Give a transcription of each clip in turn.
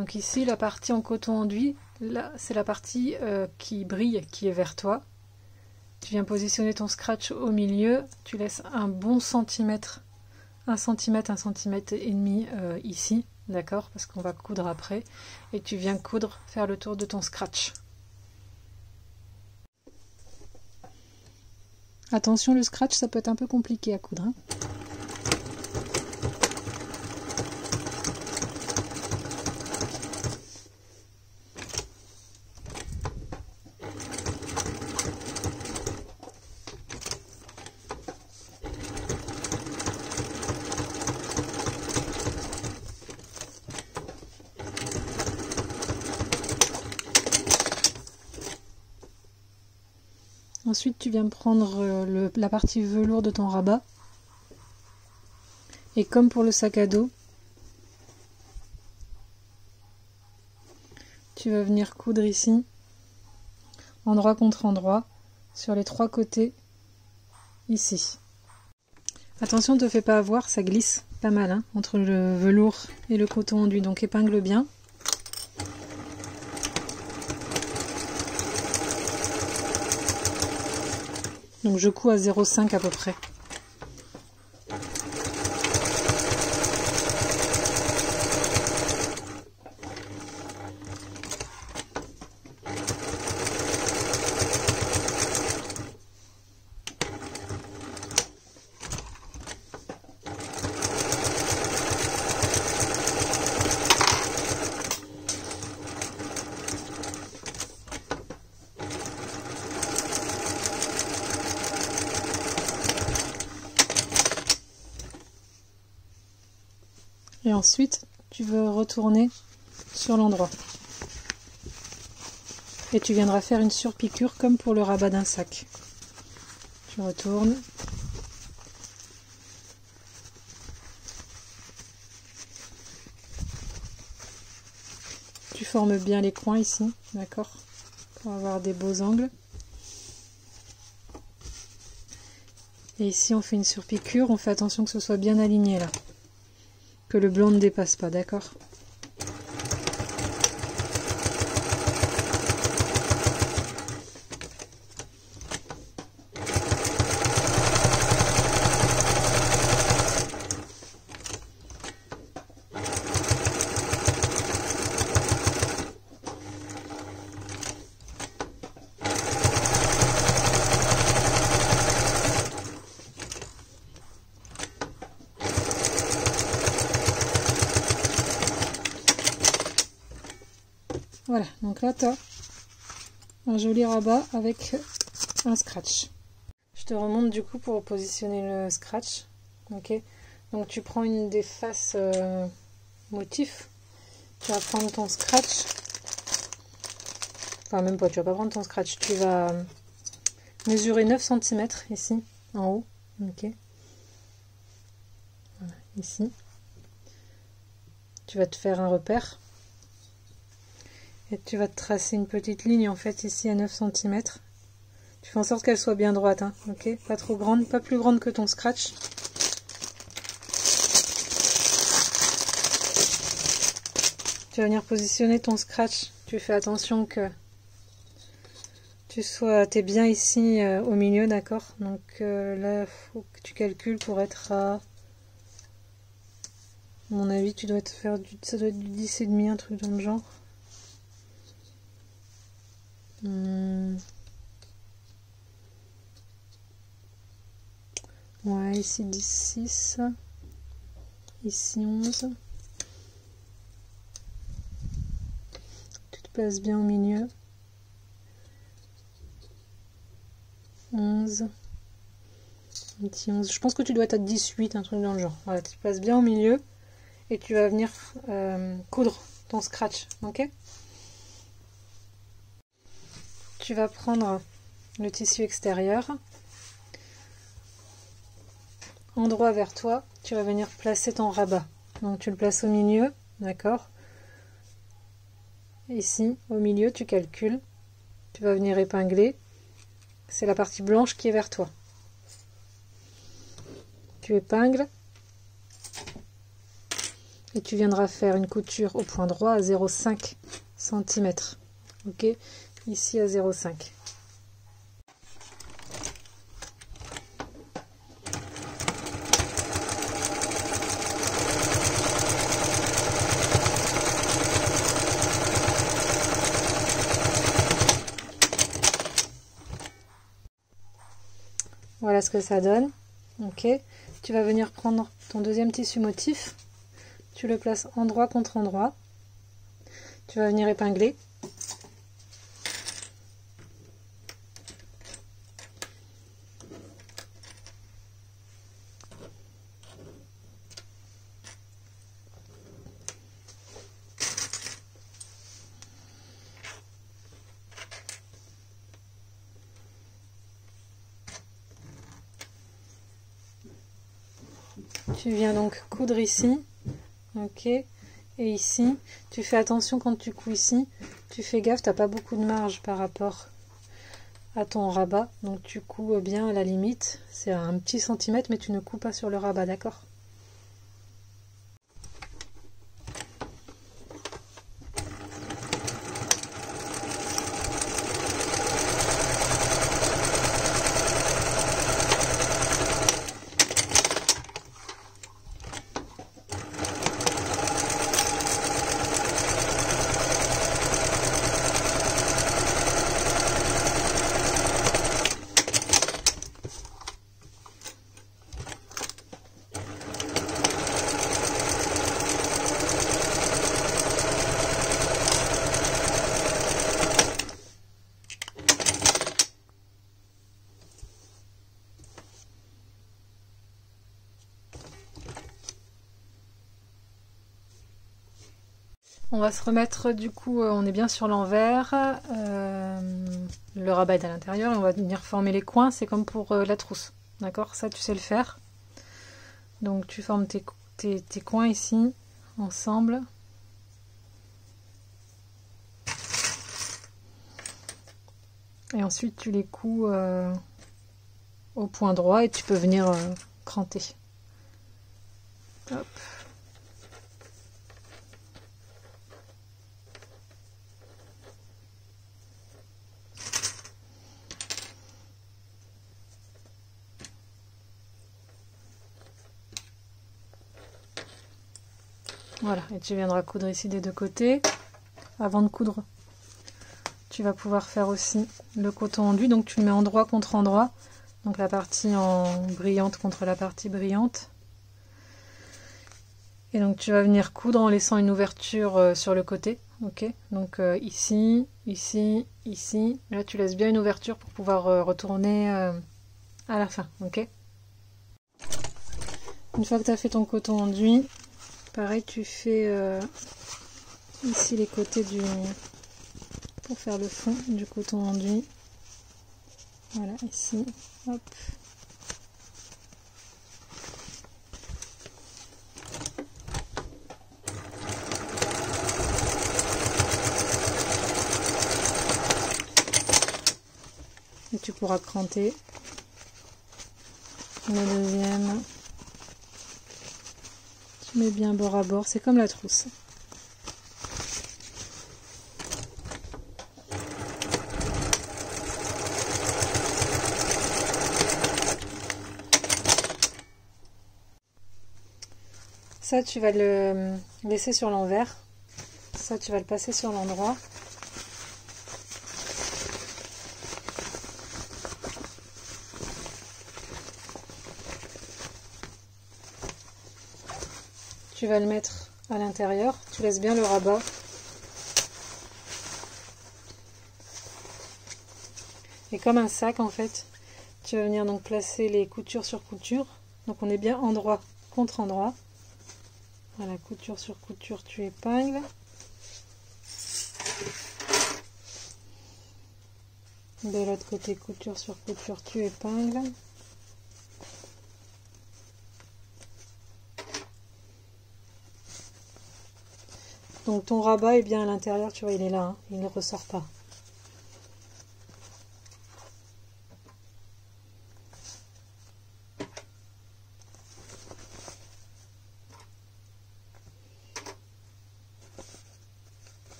Donc ici, la partie en coton enduit, là, c'est la partie qui brille, qui est vers toi. Tu viens positionner ton scratch au milieu, tu laisses un bon centimètre, 1 cm, 1 cm et demi ici, d'accord, parce qu'on va coudre après, et tu viens coudre, faire le tour de ton scratch. Attention, le scratch, ça peut être un peu compliqué à coudre, hein. Ensuite, tu viens prendre la partie velours de ton rabat. Et comme pour le sac à dos, tu vas venir coudre ici, endroit contre endroit, sur les 3 côtés, ici. Attention, ne te fais pas avoir, ça glisse pas mal, hein, entre le velours et le coton enduit, donc épingle bien. Donc je couds à 0,5 à peu près. Et ensuite, tu veux retourner sur l'endroit. Et tu viendras faire une surpiqûre comme pour le rabat d'un sac. Tu retournes. Tu formes bien les coins ici, d'accord? Pour avoir des beaux angles. Et ici, on fait une surpiqûre. On fait attention que ce soit bien aligné là. Que le blanc ne dépasse pas, d'accord? Voilà, donc là tu as un joli rabat avec un scratch. Je te remonte du coup pour positionner le scratch. Ok, donc tu prends une des faces motifs, tu vas prendre ton scratch, enfin même pas, tu vas pas prendre ton scratch, tu vas mesurer 9 cm ici en haut. Ok, voilà, ici tu vas te faire un repère. Et tu vas te tracer une petite ligne en fait ici à 9 cm. Tu fais en sorte qu'elle soit bien droite, hein, ok? Pas trop grande, pas plus grande que ton scratch. Tu vas venir positionner ton scratch. Tu fais attention que t'es bien ici au milieu, d'accord? Donc là, faut que tu calcules pour être à... À mon avis, tu dois te faire ça doit être du 10,5, un truc dans le genre. Ouais, ici 10,6, ici 11. Tu te places bien au milieu. 11. Ici 11. Je pense que tu dois être à 18, un truc dans le genre. Voilà, tu te places bien au milieu et tu vas venir coudre ton scratch, ok? Tu vas prendre le tissu extérieur, endroit vers toi, tu vas venir placer ton rabat. Donc tu le places au milieu, d'accord? Ici, au milieu, tu calcules, tu vas venir épingler, c'est la partie blanche qui est vers toi. Tu épingles, et tu viendras faire une couture au point droit à 0,5 cm. Ok, ici à 0,5. Voilà ce que ça donne. Ok, tu vas venir prendre ton deuxième tissu motif, tu le places endroit contre endroit, tu vas venir épingler. Tu viens donc coudre ici, ok, et ici, tu fais attention quand tu couds ici, tu fais gaffe, t'as pas beaucoup de marge par rapport à ton rabat, donc tu couds bien à la limite, c'est un petit centimètre, mais tu ne couds pas sur le rabat, d'accord? On va se remettre, du coup, on est bien sur l'envers, le rabat est à l'intérieur et on va venir former les coins, c'est comme pour la trousse, d'accord? Ça, tu sais le faire. Donc tu formes tes coins ici, ensemble. Et ensuite tu les couds au point droit et tu peux venir cranter. Hop. Voilà, et tu viendras coudre ici des deux côtés. Avant de coudre, tu vas pouvoir faire aussi le coton enduit. Donc tu le mets endroit contre endroit. Donc la partie en brillante contre la partie brillante. Et donc tu vas venir coudre en laissant une ouverture sur le côté. Ok, donc ici, ici, ici. Là tu laisses bien une ouverture pour pouvoir retourner à la fin. Ok. Une fois que tu as fait ton coton enduit, pareil, tu fais ici les côtés pour faire le fond du coton enduit. Voilà, ici, hop. Et tu pourras cranter le deuxième. Tu mets bien bord à bord, c'est comme la trousse. Ça, tu vas le laisser sur l'envers. Ça, tu vas le passer sur l'endroit. Tu vas le mettre à l'intérieur. Tu laisses bien le rabat. Et comme un sac, en fait, tu vas venir donc placer les coutures sur couture. Donc on est bien endroit contre endroit. Voilà, couture sur couture, tu épingles. De l'autre côté, couture sur couture, tu épingles. Donc ton rabat est bien à l'intérieur, tu vois, il est là, hein, il ne ressort pas.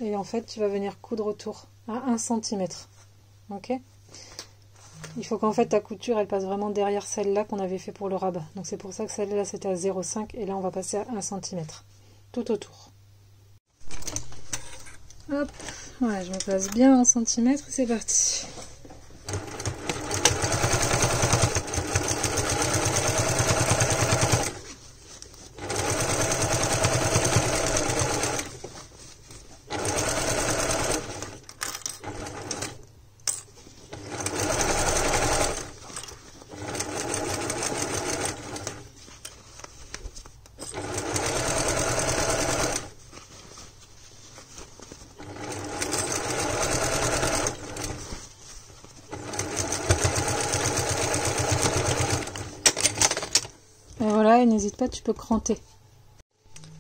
et en fait tu vas venir coudre autour à 1 cm. Ok? Il faut qu'en fait ta couture elle passe vraiment derrière celle-là qu'on avait fait pour le rabat. Donc c'est pour ça que celle-là c'était à 0,5 et là on va passer à 1 cm tout autour. Hop, voilà, je me place bien en centimètres et c'est parti. Et voilà, et n'hésite pas, tu peux cranter.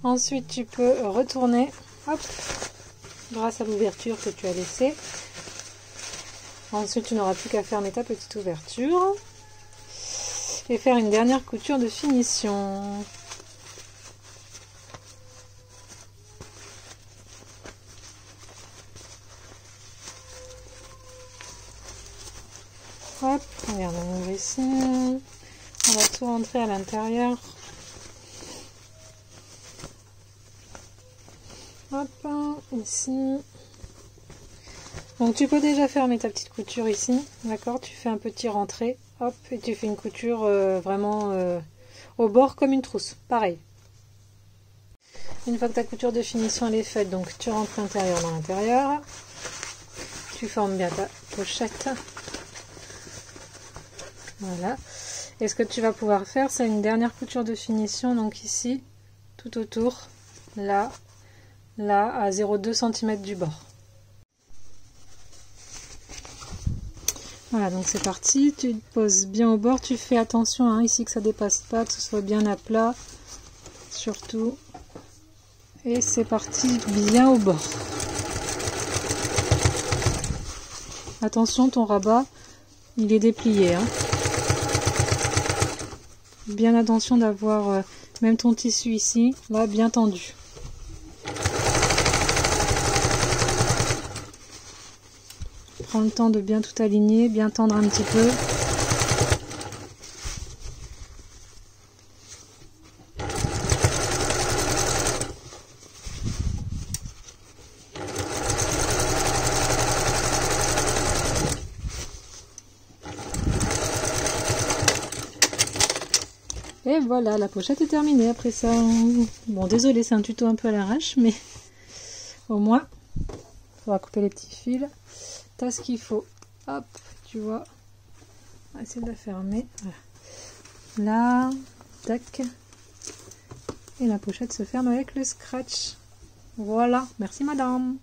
Ensuite, tu peux retourner, hop, grâce à l'ouverture que tu as laissée. Ensuite, tu n'auras plus qu'à fermer ta petite ouverture et faire une dernière couture de finition. Hop, regarde, on ouvre ici. On va tout rentrer à l'intérieur. Hop, ici. Donc tu peux déjà fermer ta petite couture ici, d'accord? Tu fais un petit rentré, hop, et tu fais une couture vraiment au bord comme une trousse, pareil. Une fois que ta couture de finition elle est faite, donc tu rentres l'intérieur dans l'intérieur. Tu formes bien ta pochette. Voilà. Et ce que tu vas pouvoir faire, c'est une dernière couture de finition, donc ici, tout autour, là, là, à 0,2 cm du bord. Voilà, donc c'est parti, tu te poses bien au bord, tu fais attention hein, ici que ça dépasse pas, que ce soit bien à plat, surtout. Et c'est parti, bien au bord. Attention, ton rabat, il est déplié, hein. Bien attention d'avoir même ton tissu ici, là, bien tendu. Prends le temps de bien tout aligner, bien tendre un petit peu. Et voilà, la pochette est terminée après ça. Bon, désolé, c'est un tuto un peu à l'arrache, mais au moins, on va couper les petits fils. Tu as ce qu'il faut. Hop, tu vois. On va essayer de la fermer. Voilà. Là, tac. Et la pochette se ferme avec le scratch. Voilà, merci madame.